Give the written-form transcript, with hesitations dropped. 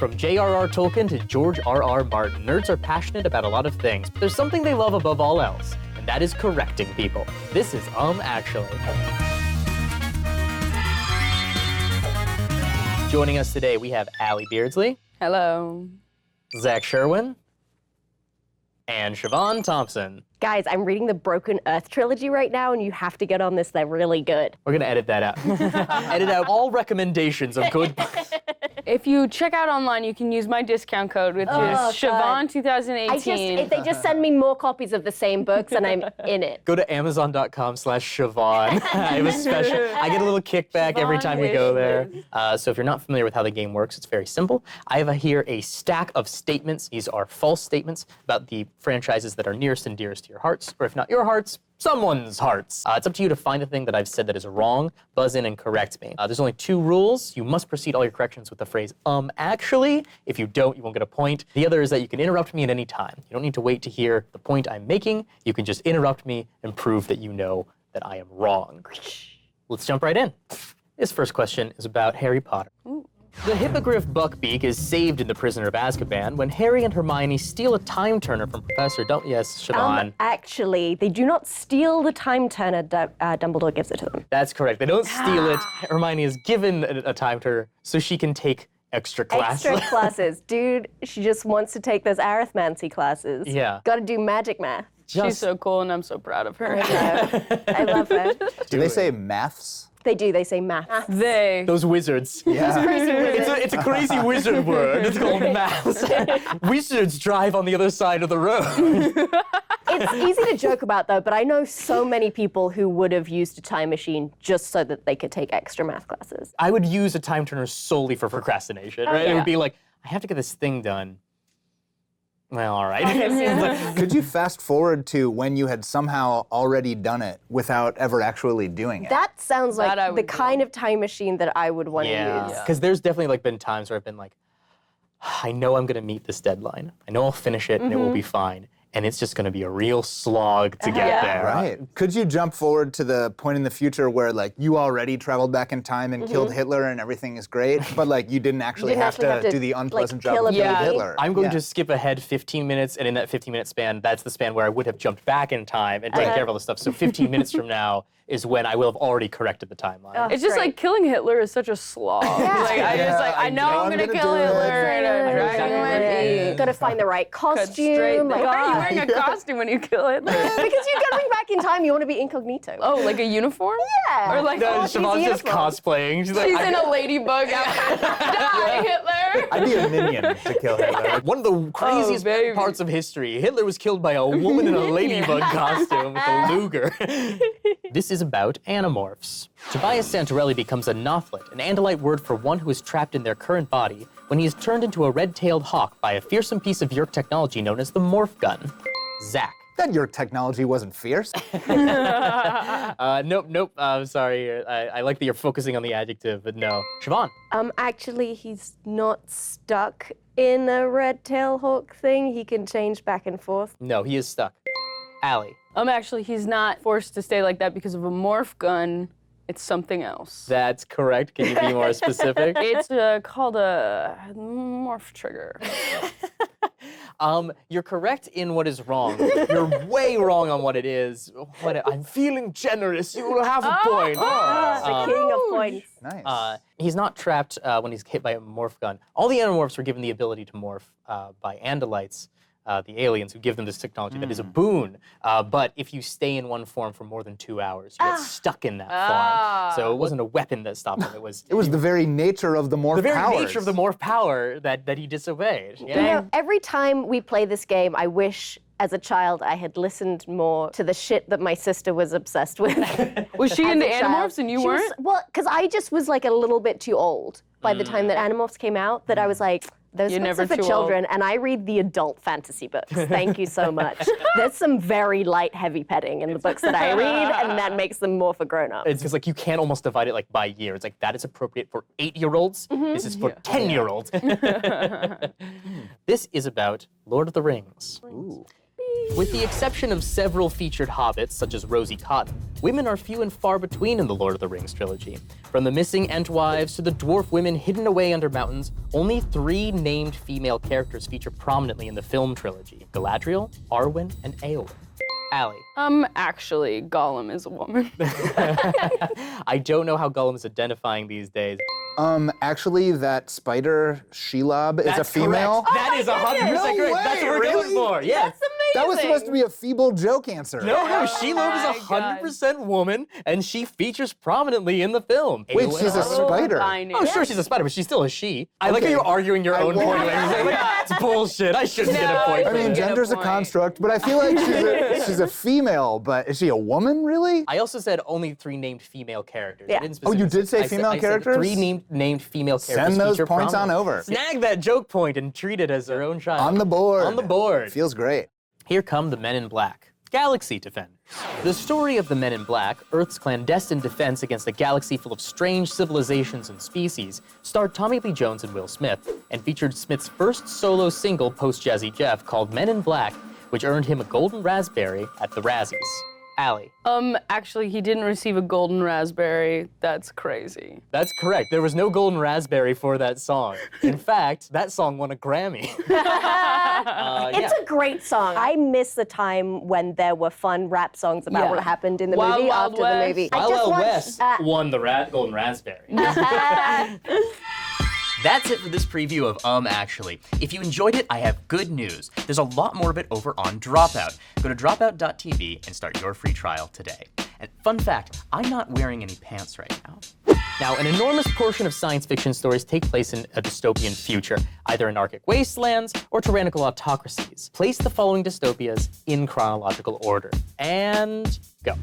From J.R.R. Tolkien to George R.R. Martin, nerds are passionate about a lot of things, but there's something they love above all else, and that is correcting people. This is Actually. Joining us today, we have Allie Beardsley. Hello. Zach Sherwin. And Siobhan Thompson. Guys, I'm reading the Broken Earth trilogy right now, and you have to get on this. They're really good. We're gonna edit that out. Edit out all recommendations of good books. If you check out online, you can use my discount code, which is Siobhan2018. If they just send me more copies of the same books, and I'm in it. Go to Amazon.com/Siobhan. I have a special. I get a little kickback every time we go there. So if you're not familiar with how the game works, it's very simple. I have here a stack of statements. These are false statements about the franchises that are nearest and dearest to your hearts, or if not your hearts, someone's hearts. It's up to you to find a thing that I've said that is wrong, buzz in and correct me. There's only 2 rules. You must precede all your corrections with the phrase, actually. If you don't, you won't get a point. The other is that you can interrupt me at any time. You don't need to wait to hear the point I'm making. You can just interrupt me and prove that you know that I am wrong. Let's jump right in. This first question is about Harry Potter. Ooh. The Hippogriff Buckbeak is saved in The Prisoner of Azkaban when Harry and Hermione steal a time turner from Professor Yes, Siobhan. Actually, they do not steal the time turner. Dumbledore gives it to them. That's correct. They don't steal it. Hermione is given a time turner so she can take extra classes. Extra classes. Dude, she just wants to take those arithmancy classes. Yeah. Gotta do magic math. She's so cool, and I'm so proud of her. I love her. Do they say maths? They do. They say math. They. Those wizards. Yeah. It's a crazy wizard word. It's called maths. Wizards drive on the other side of the road. It's easy to joke about, though, but I know so many people who would have used a time machine just so that they could take extra math classes. I would use a time turner solely for procrastination, right? It yeah. would be like, I have to get this thing done. Well, all right. Could you fast forward to when you had somehow already done it without ever actually doing it? That sounds That I like the would kind of time machine that I would want to Yeah, use. because there's definitely like been times where I've been like, I know I'm gonna meet this deadline. I know I'll finish it and it will be fine. And it's just gonna be a real slog to get there. Right. Could you jump forward to the point in the future where like you already traveled back in time and killed Hitler and everything is great, but like you didn't actually have to do the unpleasant job kill of a killing baby? Hitler? I'm going to skip ahead 15 minutes, and in that 15-minute span, that's the span where I would have jumped back in time and taken care of all this stuff. So 15 minutes from now is when I will have already corrected the timeline. It's just Great. like killing Hitler is such a slog. Like, I know I'm gonna kill Hitler and I'm dragging my feet. Gotta find the right Cut straight. costume. Why Like, are you wearing a costume when you kill Hitler? because you're going back in time, you want to be incognito. Oh, like a uniform? Yeah. Or like No, she's Siobhan's just uniform. cosplaying. She's like, she's in a ladybug outfit. Die, Hitler! I'd be a minion to kill Hitler. one of the craziest baby. parts of history. Hitler was killed by a woman in a ladybug costume with a Luger. This is about Animorphs. Tobias Santorelli becomes a Nothlit, an Andalite word for one who is trapped in their current body, when he is turned into a red-tailed hawk by a fearsome piece of Yerk technology known as the Morph Gun. Zach. That your technology wasn't fierce. Nope. Sorry. I like that you're focusing on the adjective, but no. Siobhan. Actually, he's not stuck in a red tail hawk thing. He can change back and forth. No, he is stuck. Allie. Actually, he's not forced to stay like that because of a morph gun. It's something else. That's correct. Can you be more specific? It's called a morph trigger. You're correct in what is wrong. You're way wrong on what it is. I'm feeling generous. You will have a point. The king of points. Nice. He's not trapped when he's hit by a morph gun. All the Animorphs were given the ability to morph by Andalites, the aliens who give them this technology that is a boon. But if you stay in one form for more than 2 hours, you get stuck in that form. So it wasn't a weapon that stopped him. It was the very nature of the morph the very powers. nature of the morph power that he disobeyed. You know, every time we play this game, I wish as a child I had listened more to the shit that my sister was obsessed with. Was she as into a child. Animorphs and you She was- weren't? well, because I just was like a little bit too old by the time that Animorphs came out, that I was like, those You're books never are for too children, and I read the adult fantasy books. Thank you so much. There's some very light, heavy petting in the books that I read, and that makes them more for grown-ups. It's because like you can't almost divide it like by year. It's like that is appropriate for 8-year-olds. This is for 10-year-olds. This is about Lord of the Rings. Ooh. With the exception of several featured hobbits, such as Rosie Cotton, women are few and far between in the Lord of the Rings trilogy. From the missing Entwives to the dwarf women hidden away under mountains, only 3 named female characters feature prominently in the film trilogy: Galadriel, Arwen, and Éowyn. Allie. Actually, Gollum is a woman. I don't know how Gollum is identifying these days. Actually, that spider Shelob is a That's female. correct. That is 100% No correct. That's way, what we're really? going for. Yes. That's amazing. That was supposed to be a feeble joke answer. No, Shelob my is 100% woman, and she features prominently in the film. Wait, Éowyn she's a also- spider. Oh, sure, she's a spider, but she's still a she. I like how Okay. you're arguing your own won't. point. Like, it's bullshit. I shouldn't get a point I for mean, this. get a gender's a point. construct, but I feel like she's a female, but is she a woman, really? I also said only 3 named female characters. Yeah. I didn't Oh, you did say I said- female I said characters? 3 named female characters. Send those feature points on prominently. over. Snag that joke point and treat it as their own child. On the board. On the board. Feels great. Here come the Men in Black, Galaxy Defenders. The story of the Men in Black, Earth's clandestine defense against a galaxy full of strange civilizations and species, starred Tommy Lee Jones and Will Smith, and featured Smith's first solo single post-Jazzy Jeff called Men in Black, which earned him a Golden Raspberry at the Razzies. Allie. Actually, he didn't receive a golden raspberry. That's crazy. That's correct. There was no Golden Raspberry for that song. In fact, that song won a Grammy. It's a great song. I miss the time when there were fun rap songs about Yeah. what happened in the Wild movie Wild after West. the movie. I Wild just Wild watched, West won the Golden Raspberry. That's it for this preview of Actually. If you enjoyed it, I have good news. There's a lot more of it over on Dropout. Go to dropout.tv and start your free trial today. And fun fact, I'm not wearing any pants right now. Now, an enormous portion of science fiction stories take place in a dystopian future, either anarchic wastelands or tyrannical autocracies. Place the following dystopias in chronological order. And go.